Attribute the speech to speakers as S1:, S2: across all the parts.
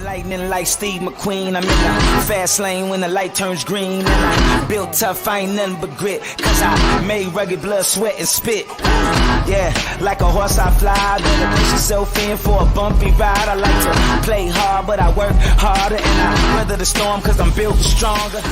S1: Lightning like Steve McQueen. I'm in the fast lane when the light turns green. And I built tough, I ain't nothing but grit. Cause I made rugged blood, sweat, and spit. Yeah, like a horse I fly. Better push yourself in for a bumpy ride. I like to play hard, but I work harder. And I weather the storm cause I'm built stronger.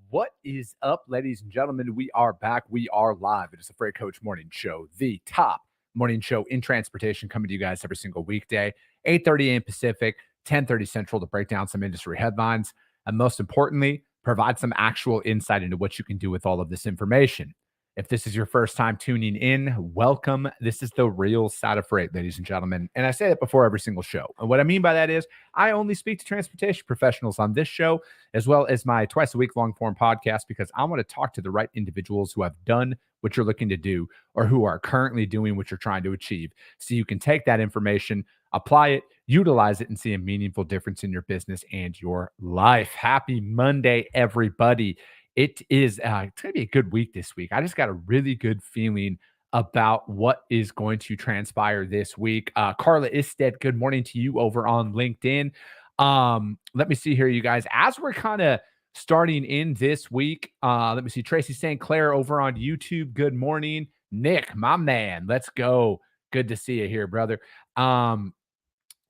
S2: What is up, ladies and gentlemen? We are back. We are live. It is the Freight Coach Morning Show, the top morning show in transportation, coming to you guys every single weekday, 8:30 a.m. Pacific, 10:30 Central, to break down some industry headlines, and most importantly, provide some actual insight into what you can do with all of this information. If this is your first time tuning in, welcome. This is the real side of freight, ladies and gentlemen. And I say that before every single show. And what I mean by that is I only speak to transportation professionals on this show, as well as my twice a week long form podcast, because I want to talk to the right individuals who have done what you're looking to do or who are currently doing what you're trying to achieve. So you can take that information, apply it, utilize it, and see a meaningful difference in your business and your life. Happy Monday, everybody. It is it's going to be a good week this week. I just got a really good feeling about what is going to transpire this week. Carla Isted, good morning to you over on LinkedIn. Let me see here, you guys. As we're kind of starting in this week, let me see. Tracy St. Clair over on YouTube, good morning. Nick, my man, let's go. Good to see you here, brother.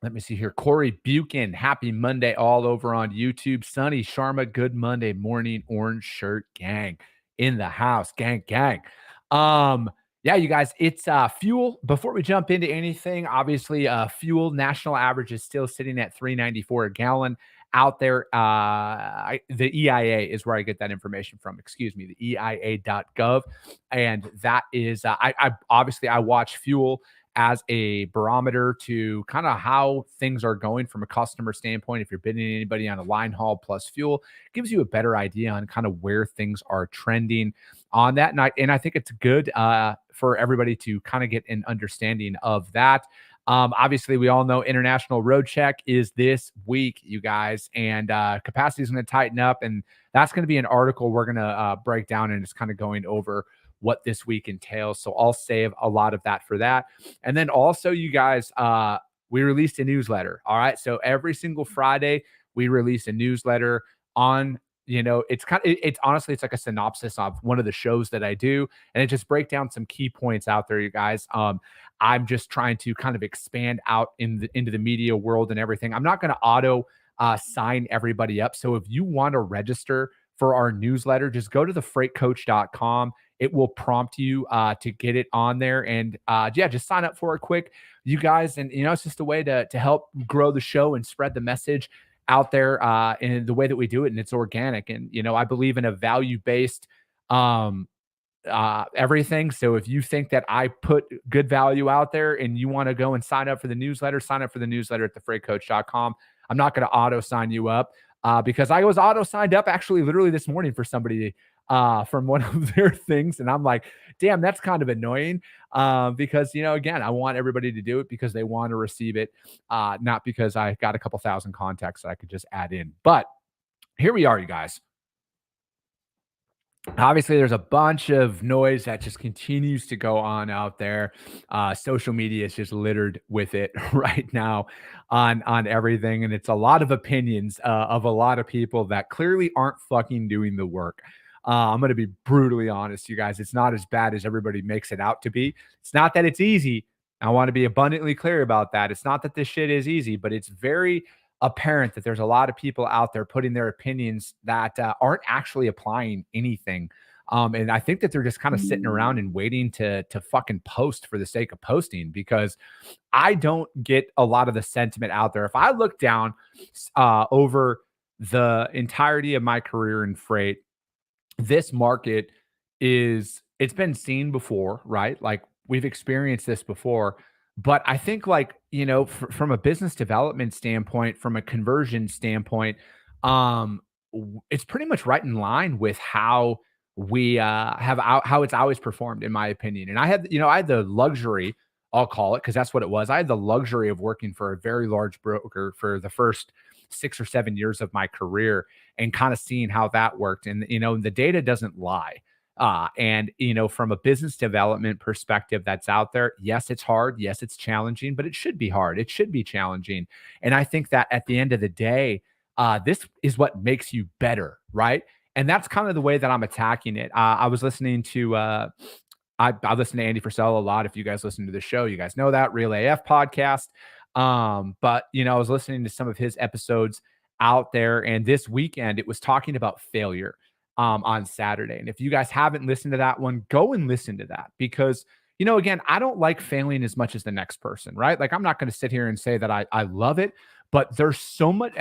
S2: Let me see here. Corey Buchan, happy Monday all over on YouTube. Sunny Sharma, good Monday morning. Orange shirt gang in the house. Gang. Yeah, you guys, it's fuel. Before we jump into anything, obviously, fuel national average is still sitting at $3.94 a gallon out there. The EIA is where I get that information from. Excuse me, the EIA.gov. And that is, I obviously watch fuel as a barometer to kind of how things are going from a customer standpoint. If you're bidding anybody on a line haul plus fuel, it gives you a better idea on kind of where things are trending on that. And I think it's good for everybody to kind of get an understanding of that. Obviously, we all know International Road Check is this week, you guys, and capacity is going to tighten up. And that's going to be an article we're going to break down, and it's kind of going over what this week entails. So I'll save a lot of that for that. And then also, you guys, we released a newsletter. All right. So every single Friday, we release a newsletter on, it's honestly, it's like a synopsis of one of the shows that I do. And it just breaks down some key points out there, you guys. I'm just trying to kind of expand out into the media world and everything. I'm not going to auto sign everybody up. So if you want to register for our newsletter, just go to thefreightcoach.com. It will prompt you to get it on there. And just sign up for it quick, you guys. And, it's just a way to help grow the show and spread the message out there in the way that we do it. And it's organic. And, I believe in a value-based everything. So if you think that I put good value out there and you want to go and sign up for the newsletter, sign up for the newsletter at thefreightcoach.com. I'm not going to auto sign you up because I was auto signed up actually literally this morning for somebody from one of their things. And I'm like, damn, that's kind of annoying because, again, I want everybody to do it because they want to receive it, not because I got a couple thousand contacts that I could just add in. But here we are, you guys. Obviously, there's a bunch of noise that just continues to go on out there. Social media is just littered with it right now on everything. And it's a lot of opinions of a lot of people that clearly aren't fucking doing the work. I'm going to be brutally honest, you guys. It's not as bad as everybody makes it out to be. It's not that it's easy. I want to be abundantly clear about that. It's not that this shit is easy, but it's very apparent that there's a lot of people out there putting their opinions that aren't actually applying anything. And I think that they're just kind of sitting around and waiting to fucking post for the sake of posting, because I don't get a lot of the sentiment out there. If I look down over the entirety of my career in freight, this market it's been seen before, right? Like we've experienced this before, but I think from a business development standpoint, from a conversion standpoint, it's pretty much right in line with how we how it's always performed, in my opinion. And I had the luxury, I'll call it, because that's what it was. I had the luxury of working for a very large broker for the first 6 or 7 years of my career and kind of seeing how that worked. And, the data doesn't lie. And, from a business development perspective that's out there, yes, it's hard. Yes, it's challenging, but it should be hard. It should be challenging. And I think that at the end of the day, this is what makes you better, right? And that's kind of the way that I'm attacking it. I was listening to, I listen to Andy Frisella a lot. If you guys listen to the show, you guys know that Real AF podcast. But I was listening to some of his episodes out there, and this weekend it was talking about failure on Saturday. And if you guys haven't listened to that one, go and listen to that because again, I don't like failing as much as the next person, right? Like I'm not going to sit here and say that I love it, but there's so much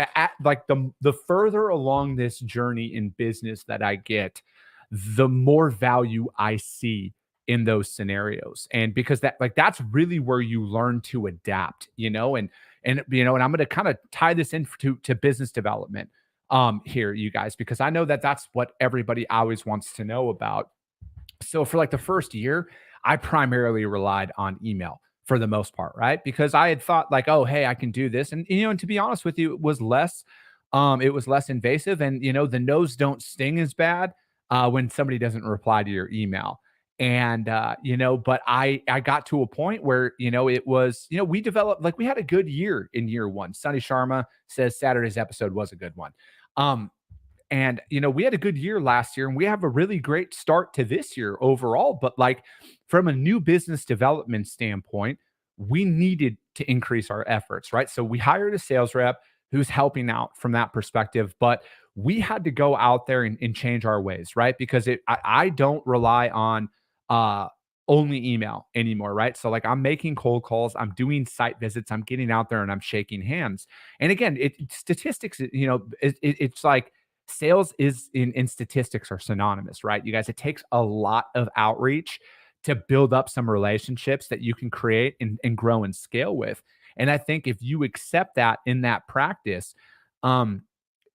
S2: like the further along this journey in business that I get, the more value I see in those scenarios. And because that's really where you learn to adapt, and I'm going to kind of tie this in to business development here, you guys, because I know that that's what everybody always wants to know about. So for like the first year, I primarily relied on email for the most part, right? Because I had thought like, oh, hey, I can do this. And and to be honest with you, it was less invasive. And the no's don't sting as bad when somebody doesn't reply to your email. And but I got to a point where it was we developed, like, we had a good year in year one. Sunny Sharma says Saturday's episode was a good one. And we had a good year last year, and we have a really great start to this year overall. But like from a new business development standpoint, we needed to increase our efforts, right? So we hired a sales rep who's helping out from that perspective, but we had to go out there and change our ways, right? Because I don't rely on only email anymore, right? So like I'm making cold calls, I'm doing site visits, I'm getting out there and I'm shaking hands. And again, statistics, it's like sales is in statistics are synonymous, right? You guys, it takes a lot of outreach to build up some relationships that you can create and grow and scale with. And I think if you accept that in that practice,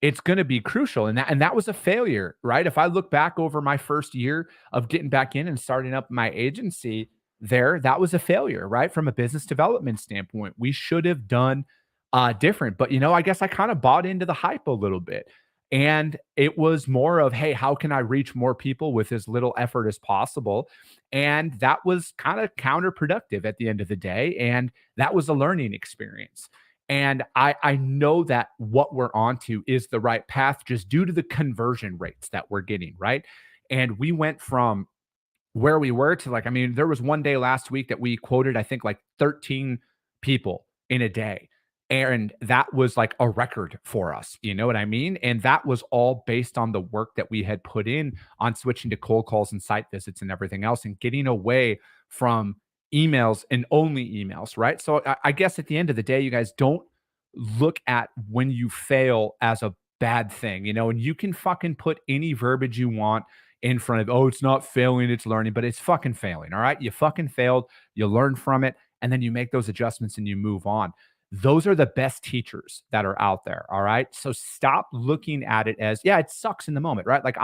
S2: it's going to be crucial. And that was a failure, right? If I look back over my first year of getting back in and starting up my agency there, that was a failure, right? From a business development standpoint, we should have done different. But, I guess I kind of bought into the hype a little bit. And it was more of, hey, how can I reach more people with as little effort as possible? And that was kind of counterproductive at the end of the day. And that was a learning experience. And I know that what we're onto is the right path just due to the conversion rates that we're getting, right? And we went from where we were to there was one day last week that we quoted, I think, like 13 people in a day. And that was like a record for us. You know what I mean? And that was all based on the work that we had put in on switching to cold calls and site visits and everything else and getting away from emails and only emails, right? So I guess at the end of the day, you guys, don't look at when you fail as a bad thing, and you can fucking put any verbiage you want in front of, oh, it's not failing, it's learning, but it's fucking failing. All right. You fucking failed. You learn from it. And then you make those adjustments and you move on. Those are the best teachers that are out there. All right. So stop looking at it as, yeah, it sucks in the moment, right? Like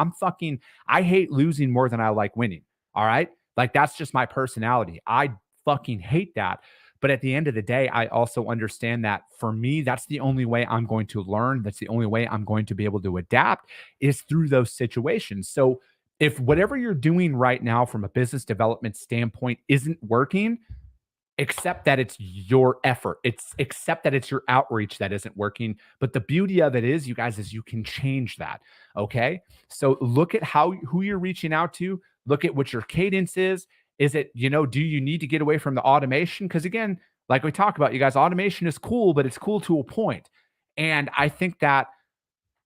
S2: I hate losing more than I like winning. All right. Like that's just my personality. I fucking hate that. But at the end of the day, I also understand that for me, that's the only way I'm going to learn. That's the only way I'm going to be able to adapt is through those situations. So if whatever you're doing right now from a business development standpoint isn't working, accept that it's your effort. Accept that it's your outreach that isn't working. But the beauty of it is, you guys, is you can change that. Okay. So look at who you're reaching out to. Look at what your cadence is. Is it, do you need to get away from the automation? Because again, like we talk about, you guys, automation is cool, but it's cool to a point. And I think that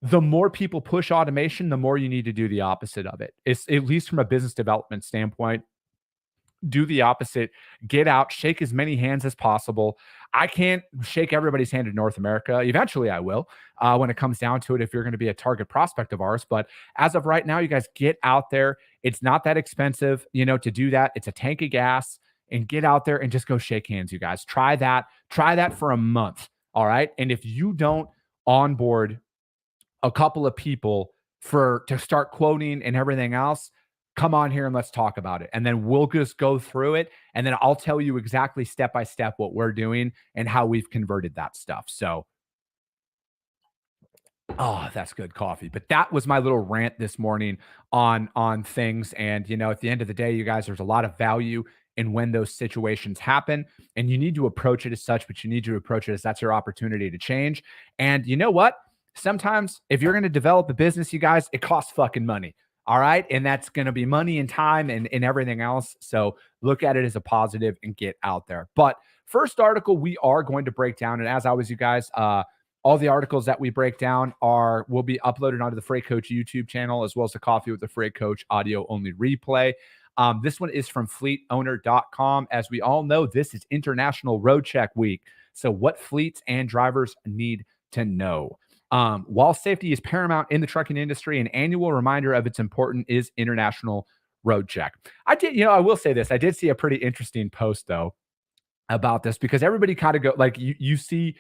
S2: the more people push automation, the more you need to do the opposite of it. It's at least from a business development standpoint. Do the opposite, get out, shake as many hands as possible. I can't shake everybody's hand in North America. Eventually I will, when it comes down to it, if you're going to be a target prospect of ours. But as of right now, you guys get out there. It's not that expensive, to do that. It's a tank of gas, and get out there and just go shake hands, you guys. Try that for a month. All right. And if you don't onboard a couple of people to start quoting and everything else, come on here and let's talk about it. And then we'll just go through it. And then I'll tell you exactly step by step what we're doing and how we've converted that stuff. So Oh, that's good coffee. But that was my little rant this morning on things. And at the end of the day, you guys, there's a lot of value in when those situations happen. And you need to approach it as such, but you need to approach it as that's your opportunity to change. And you know what? Sometimes if you're going to develop a business, you guys, it costs fucking money. All right. And that's going to be money and time and everything else. So look at it as a positive and get out there. But first article we are going to break down. And as always, you guys, all the articles that we break down will be uploaded onto the Freight Coach YouTube channel, as well as the Coffee with the Freight Coach audio only replay. This one is from fleetowner.com. As we all know, this is International Road Check Week. So what fleets and drivers need to know. While safety is paramount in the trucking industry, an annual reminder of its importance is International Road Check. I will say this. I did see a pretty interesting post, though, about this, because everybody kind of you see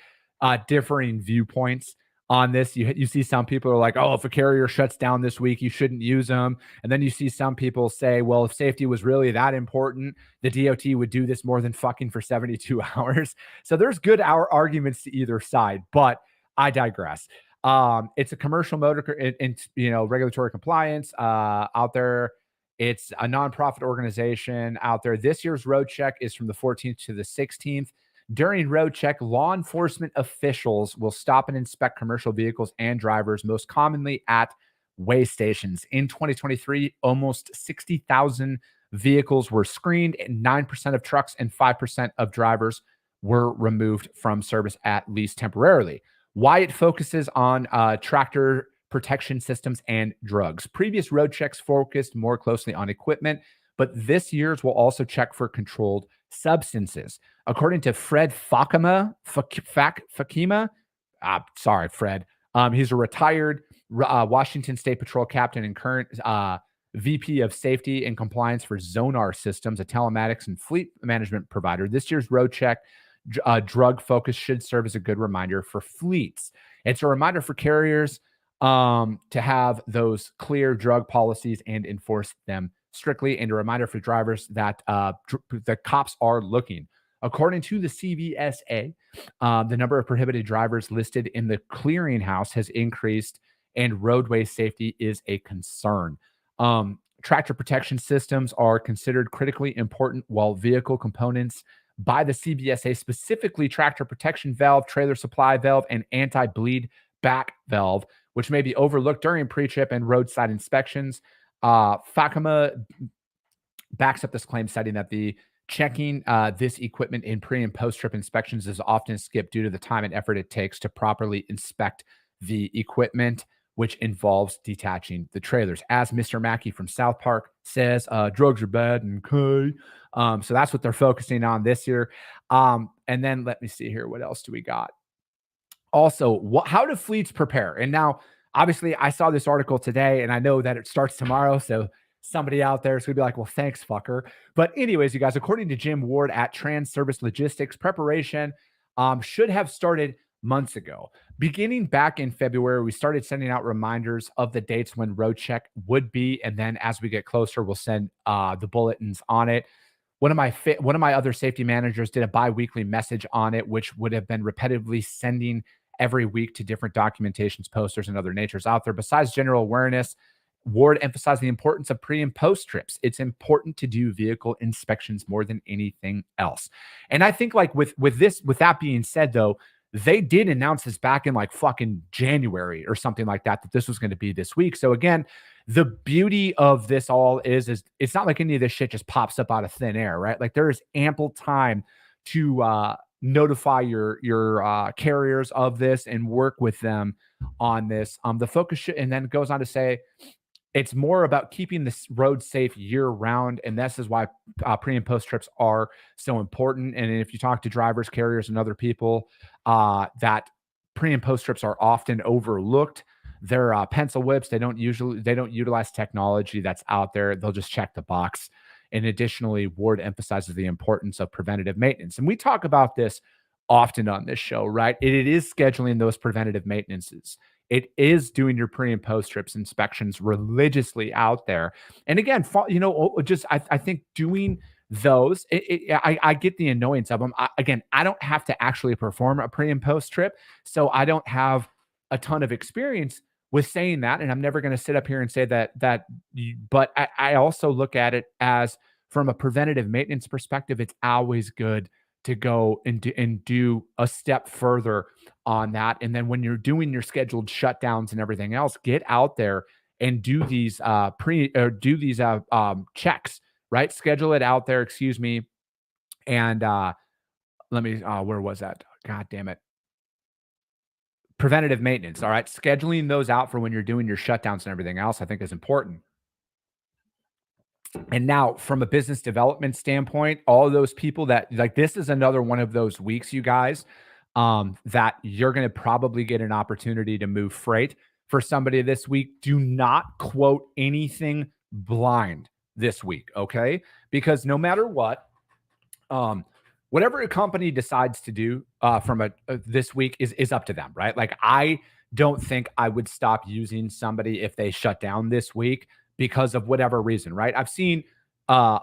S2: differing viewpoints on this. You see some people are like, oh, if a carrier shuts down this week, you shouldn't use them. And then you see some people say, well, if safety was really that important, the DOT would do this more than fucking for 72 hours. So there's good arguments to either side, but I digress. It's a commercial motor and regulatory compliance out there. It's a nonprofit organization out there. This year's road check is from the 14th to the 16th. During road check, law enforcement officials will stop and inspect commercial vehicles and drivers, most commonly at weigh stations. In 2023, almost 60,000 vehicles were screened, and 9% of trucks and 5% of drivers were removed from service, at least temporarily. Why it focuses on tractor protection systems and drugs. Previous road checks focused more closely on equipment, but this year's will also check for controlled substances. According to Fred Fakima, sorry, Fred. He's a retired Washington State Patrol captain and current VP of Safety and Compliance for Zonar Systems, a telematics and fleet management provider. This year's road check drug focus should serve as a good reminder for fleets. It's a reminder for carriers to have those clear drug policies and enforce them strictly, and a reminder for drivers that the cops are looking. According to the CVSA, the number of prohibited drivers listed in the clearinghouse has increased, and roadway safety is a concern. Tractor protection systems are considered critically important, while vehicle components by the CVSA, specifically tractor protection valve, trailer supply valve, and anti-bleed back valve, which may be overlooked during pre-trip and roadside inspections. Fakima backs up this claim, citing that the checking this equipment in pre and post-trip inspections is often skipped due to the time and effort it takes to properly inspect the equipment, which involves detaching the trailers. As Mr. Mackey from South Park says, drugs are bad and okay. So that's what they're focusing on this year. And then let me see here. What else do we got? Also, how do fleets prepare? And now, obviously, I saw this article today, and I know that it starts tomorrow. So somebody out there is going to be like, well, thanks, fucker. But anyways, you guys, according to Jim Ward at Trans Service Logistics, preparation should have started months ago. Beginning back in February, we started sending out reminders of the dates when road check would be. And then as we get closer, we'll send the bulletins on it. One of my other safety managers did a bi-weekly message on it, which would have been repetitively sending every week to different documentations, posters, and other natures out there. Besides general awareness, Ward emphasized the importance of pre and post trips. It's important to do vehicle inspections more than anything else. And I think like with that being said, though, they did announce this back in like fucking January or something like that this was going to be this week. So again, the beauty of this all is it's not like any of this shit just pops up out of thin air, right? Like there is ample time to notify your carriers of this and work with them on this. The focus and then goes on to say it's more about keeping this road safe year round. And this is why pre and post trips are so important. And if you talk to drivers, carriers, and other people, that pre and post trips are often overlooked. They're pencil whips. They don't utilize technology that's out there. They'll just check the box. And additionally, Ward emphasizes the importance of preventative maintenance. And we talk about this often on this show, right? It is scheduling those preventative maintenances. It is doing your pre and post trips inspections religiously out there. And again, I think doing those, I get the annoyance of them. I don't have to actually perform a pre and post trip. So I don't have a ton of experience with saying that, and I'm never going to sit up here and say but I also look at it as from a preventative maintenance perspective, it's always good to go and do a step further on that. And then when you're doing your scheduled shutdowns and everything else, get out there and do these checks, right? Schedule it out there, excuse me. And let me where was that? God damn it. Preventative maintenance. All right. Scheduling those out for when you're doing your shutdowns and everything else, I think is important. And now, from a business development standpoint, all those people that like this is another one of those weeks, you guys, that you're going to probably get an opportunity to move freight for somebody this week. Do not quote anything blind this week, okay? Because no matter what, whatever a company decides to do from this week is up to them, right? Like I don't think I would stop using somebody if they shut down this week because of whatever reason, right? I've seen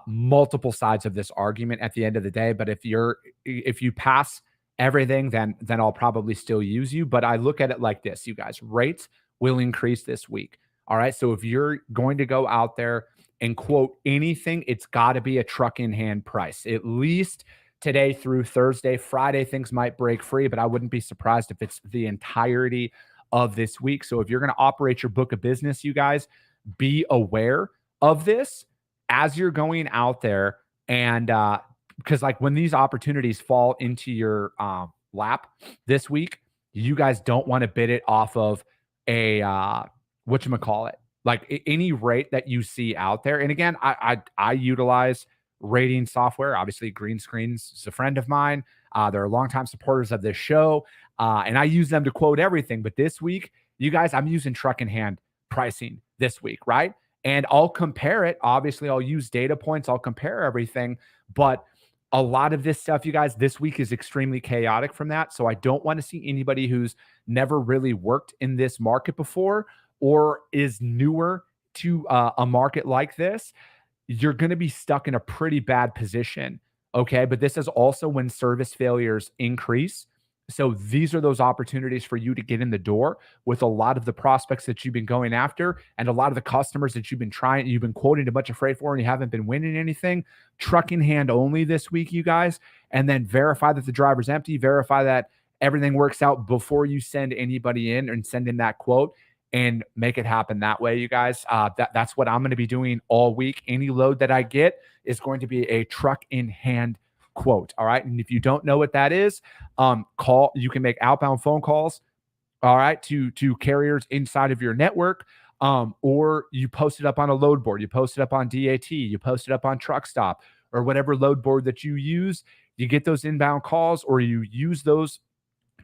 S2: multiple sides of this argument at the end of the day, but if you pass everything, then I'll probably still use you. But I look at it like this, you guys, rates will increase this week. All right. So if you're going to go out there and quote anything, it's got to be a truck in hand price, at least today through Thursday. Friday, things might break free, but I wouldn't be surprised if it's the entirety of this week. So if you're going to operate your book of business, you guys, be aware of this as you're going out there. And because like when these opportunities fall into your lap this week, you guys don't want to bid it off of a whatchamacallit, like any rate that you see out there. And again, I utilize rating software. Obviously, Green Screens is a friend of mine. They're longtime supporters of this show. And I use them to quote everything. But this week, you guys, I'm using truck in hand pricing this week, right? And I'll compare it. Obviously, I'll use data points. I'll compare everything. But a lot of this stuff, you guys, this week is extremely chaotic from that. So I don't want to see anybody who's never really worked in this market before or is newer to a market like this. You're going to be stuck in a pretty bad position. Okay. But this is also when service failures increase. So these are those opportunities for you to get in the door with a lot of the prospects that you've been going after and a lot of the customers that you've been quoting a bunch of freight for and you haven't been winning anything. Truck in hand only this week, you guys, and then verify that the driver's empty, verify that everything works out before you send anybody in and send in that quote and make it happen that way, you guys. That's what I'm going to be doing all week. Any load that I get is going to be a truck in hand quote. All right. And if you don't know what that is, you can make outbound phone calls, all right, to carriers inside of your network. Or you post it up on a load board, you post it up on DAT, you post it up on Truck Stop or whatever load board that you use. You get those inbound calls or you use those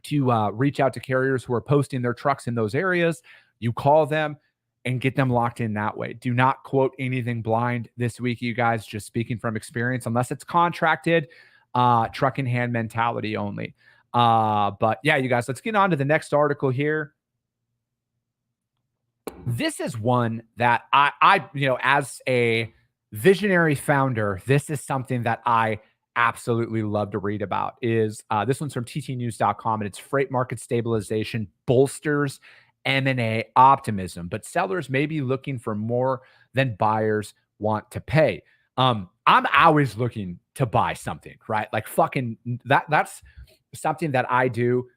S2: to reach out to carriers who are posting their trucks in those areas. You call them and get them locked in that way. Do not quote anything blind this week, you guys, just speaking from experience, unless it's contracted, truck in hand mentality only. But yeah, you guys, let's get on to the next article here. This is one that I as a visionary founder, this is something that I absolutely love to read about. Is this one's from ttnews.com, and it's freight market stabilization bolsters M&A optimism, but sellers may be looking for more than buyers want to pay. I'm always looking to buy something, right? Like fucking that's something that I do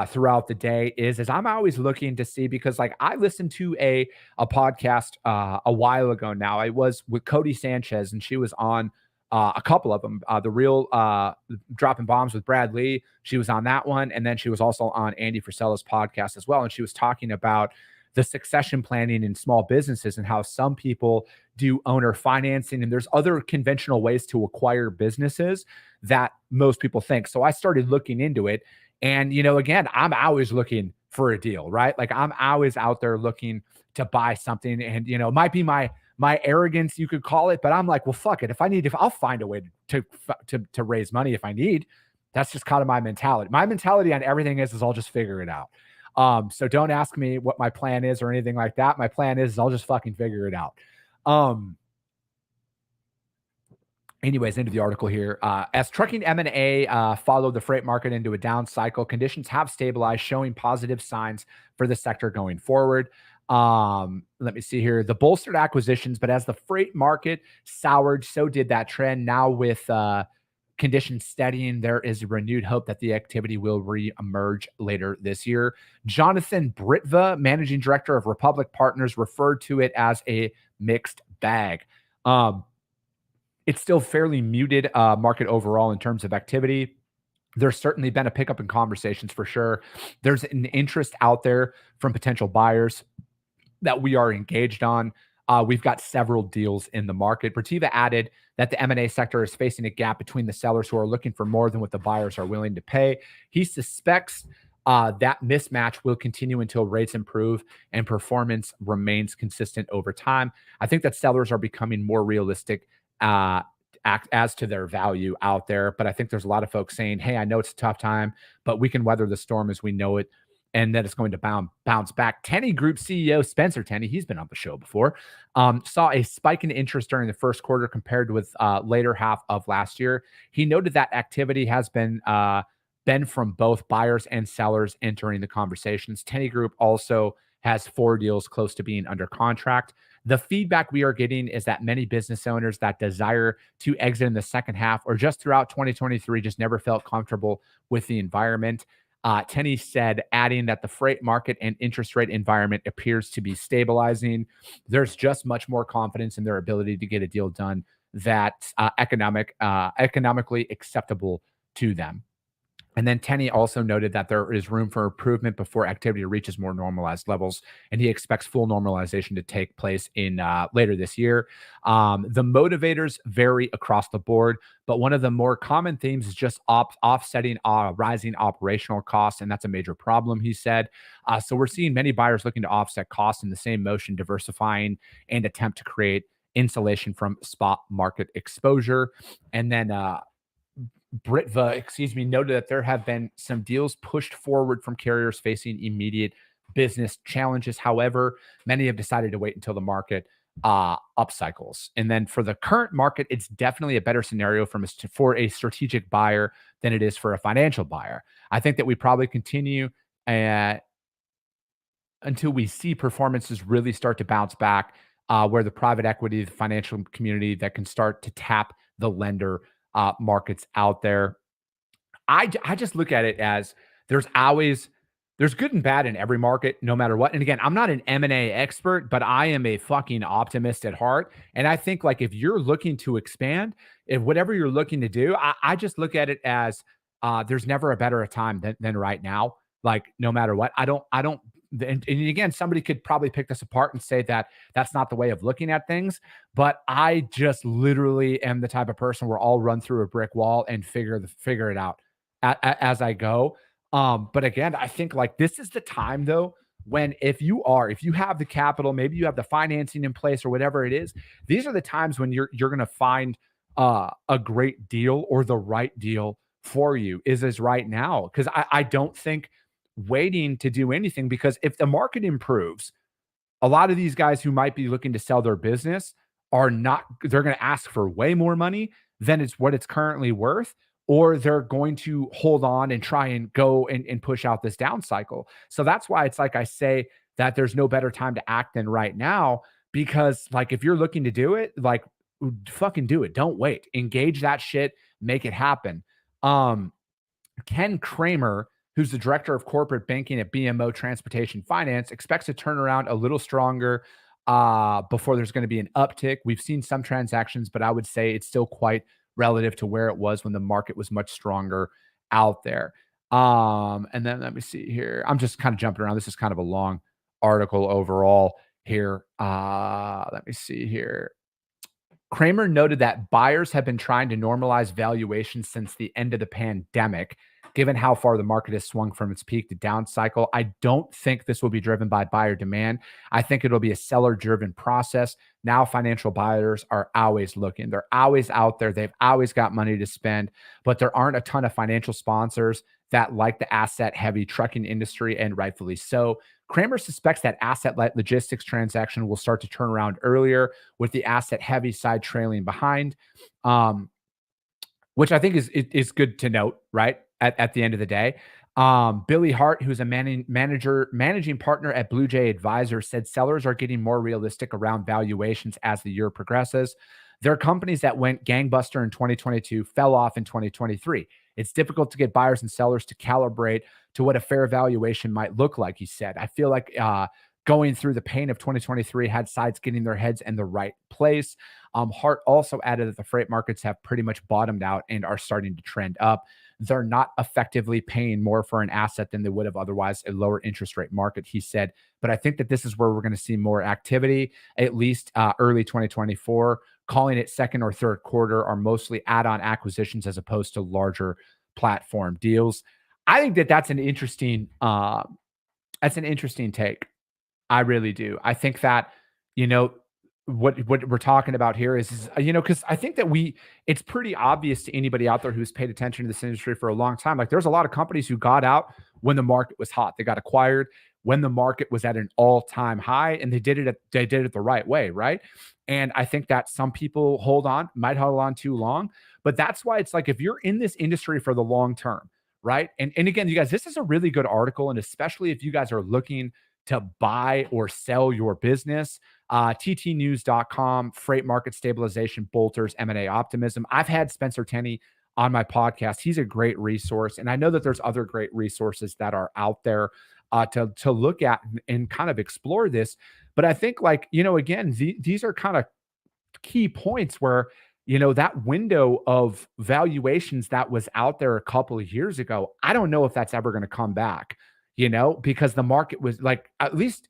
S2: throughout the day is I'm always looking to see, because like I listened to a podcast a while ago now. I was with Cody Sanchez and she was on a couple of them, the real dropping bombs with Brad Lee. She was on that one. And then she was also on Andy Frisella's podcast as well. And she was talking about the succession planning in small businesses and how some people do owner financing. And there's other conventional ways to acquire businesses that most people think. So I started looking into it. And, again, I'm always looking for a deal, right? Like I'm always out there looking to buy something. And, it might be my arrogance, you could call it, but I'm like, well, fuck it. I'll find a way to raise money if I need. That's just kind of my mentality. My mentality on everything is I'll just figure it out. So don't ask me what my plan is or anything like that. My plan is I'll just fucking figure it out. Anyways, into the article here. As trucking M&A followed the freight market into a down cycle, conditions have stabilized, showing positive signs for the sector going forward. Let me see here. The bolstered acquisitions, but as the freight market soured, so did that trend. Now with conditions steadying, there is renewed hope that the activity will re-emerge later this year. Jonathan Britva, managing director of Republic Partners, referred to it as a mixed bag. It's still fairly muted market overall in terms of activity. There's certainly been a pickup in conversations for sure. There's an interest out there from potential buyers that we are engaged on. We've got several deals in the market. Bertiva added that the M&A sector is facing a gap between the sellers who are looking for more than what the buyers are willing to pay. He suspects that mismatch will continue until rates improve and performance remains consistent over time. I think that sellers are becoming more realistic as to their value out there. But I think there's a lot of folks saying, hey, I know it's a tough time, but we can weather the storm as we know it, and that it's going to bounce back. Tenney Group CEO Spencer Tenney, he's been on the show before, saw a spike in interest during the first quarter compared with later half of last year. He noted that activity has been from both buyers and sellers entering the conversations. Tenney Group also has 4 deals close to being under contract. The feedback we are getting is that many business owners that desire to exit in the second half or just throughout 2023 just never felt comfortable with the environment. Tenney said, adding that the freight market and interest rate environment appears to be stabilizing. There's just much more confidence in their ability to get a deal done that's economically acceptable to them. And then Tenney also noted that there is room for improvement before activity reaches more normalized levels, and he expects full normalization to take place in later this year. The motivators vary across the board, but one of the more common themes is just offsetting rising operational costs, and that's a major problem, he said. So we're seeing many buyers looking to offset costs in the same motion, diversifying and attempt to create insulation from spot market exposure. And then Britva, noted that there have been some deals pushed forward from carriers facing immediate business challenges. However, many have decided to wait until the market upcycles. And then for the current market, it's definitely a better scenario for a strategic buyer than it is for a financial buyer. I think that we probably continue until we see performances really start to bounce back, where the private equity, the financial community that can start to tap the lender markets out there. I just look at it as there's good and bad in every market, no matter what. And again, I'm not an M&A expert, but I am a fucking optimist at heart. And I think like if you're looking to expand, if whatever you're looking to do, I just look at it as there's never a better time than right now. Like no matter what, I don't. And again, somebody could probably pick this apart and say that that's not the way of looking at things. But I just literally am the type of person where I'll run through a brick wall and figure it out as I go. But again, I think like this is the time though, when if you have the capital, maybe you have the financing in place or whatever it is, these are the times when you're going to find a great deal or the right deal for you is right now. Because I don't think waiting to do anything, because if the market improves, a lot of these guys who might be looking to sell their business they're going to ask for way more money than what it's currently worth, or they're going to hold on and try and go and push out this down cycle. So that's why it's like I say that there's no better time to act than right now, because like if you're looking to do it, like fucking do it. Don't wait. Engage that shit, make it happen. Ken Kramer, who's the director of corporate banking at BMO Transportation Finance, expects to turn around a little stronger before there's going to be an uptick. We've seen some transactions, but I would say it's still quite relative to where it was when the market was much stronger out there. And then let me see here. I'm just kind of jumping around. This is kind of a long article overall here. Let me see here. Kramer noted that buyers have been trying to normalize valuations since the end of the pandemic, given how far the market has swung from its peak to down cycle. I don't think this will be driven by buyer demand. I think it'll be a seller-driven process. Now financial buyers are always looking. They're always out there. They've always got money to spend, but there aren't a ton of financial sponsors that like the asset-heavy trucking industry, and rightfully so. Kramer suspects that asset-light logistics transaction will start to turn around earlier, with the asset-heavy side trailing behind. which I think is good to note, right? At the end of the day. Billy Hart, who's a managing partner at Blue Jay Advisor, said sellers are getting more realistic around valuations as the year progresses. There are companies that went gangbuster in 2022, fell off in 2023. It's difficult to get buyers and sellers to calibrate to what a fair valuation might look like, he said. I feel like going through the pain of 2023 had sides getting their heads in the right place. Hart also added that the freight markets have pretty much bottomed out and are starting to trend up. They're not effectively paying more for an asset than they would have otherwise a lower interest rate market, he said. But I think that this is where we're going to see more activity, at least early 2024. Calling it second or third quarter are mostly add-on acquisitions as opposed to larger platform deals. I think that that's an interesting take. I really do. I think that, you know, what we're talking about here is because I think that it's pretty obvious to anybody out there who's paid attention to this industry for a long time. Like there's a lot of companies who got out when the market was hot. They got acquired when the market was at an all-time high, and they did it the right way, right? And I think that some people might hold on too long, but that's why it's like if you're in this industry for the long term, right? And again, you guys, this is a really good article, and especially if you guys are looking to buy or sell your business. ttnews.com, freight market stabilization, bolters, M&A optimism. I've had Spencer Tenney on my podcast. He's a great resource. And I know that there's other great resources that are out there to look at and kind of explore this. But I think again, these are kind of key points where, that window of valuations that was out there a couple of years ago, I don't know if that's ever going to come back, because the market was like, at least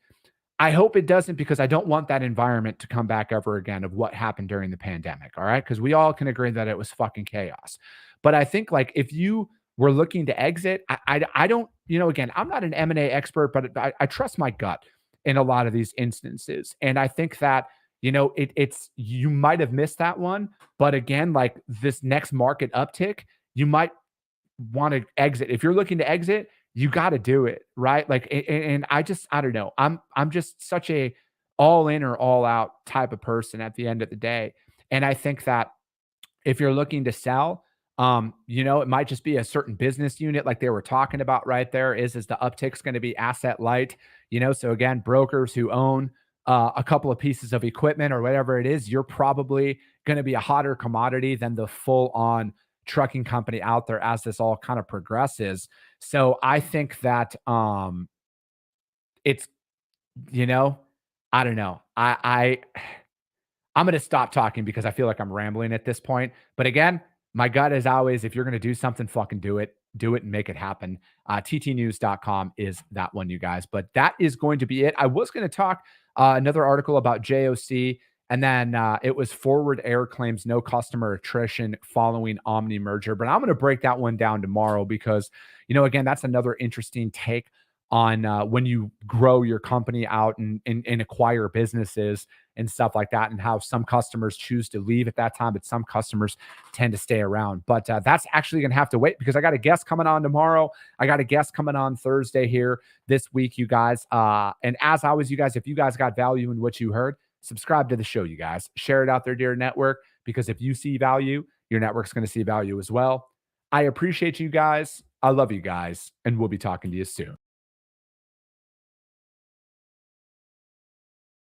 S2: I hope it doesn't, because I don't want that environment to come back ever again of what happened during the pandemic. All right. Because we all can agree that it was fucking chaos. But I think if you were looking to exit, I don't, again, I'm not an M&A expert, but I trust my gut in a lot of these instances. And I think that, it's you might have missed that one. But again, like this next market uptick, you might want to exit. If you're looking to exit, you got to do it, right? Like, and I don't know. I'm just such a all in or all out type of person at the end of the day. And I think that if you're looking to sell, it might just be a certain business unit like they were talking about right there is the uptick's going to be asset light, so again, brokers who own a couple of pieces of equipment or whatever it is, you're probably going to be a hotter commodity than the full on trucking company out there as this all kind of progresses. So I think that it's I don't know. I'm going to stop talking because I feel like I'm rambling at this point. But again, my gut is always, if you're going to do something, fucking do it and make it happen. ttnews.com is that one, you guys. But that is going to be it. I was going to talk another article about JOC. And then it was Forward Air claims no customer attrition following Omni merger. But I'm going to break that one down tomorrow because, again, that's another interesting take on when you grow your company out and acquire businesses and stuff like that, and how some customers choose to leave at that time, but some customers tend to stay around. But that's actually going to have to wait because I got a guest coming on tomorrow. I got a guest coming on Thursday here this week, you guys. And as always, you guys, if you guys got value in what you heard, subscribe to the show, you guys. Share it out there to your network, because if you see value, your network's going to see value as well. I appreciate you guys. I love you guys, and we'll be talking to you soon.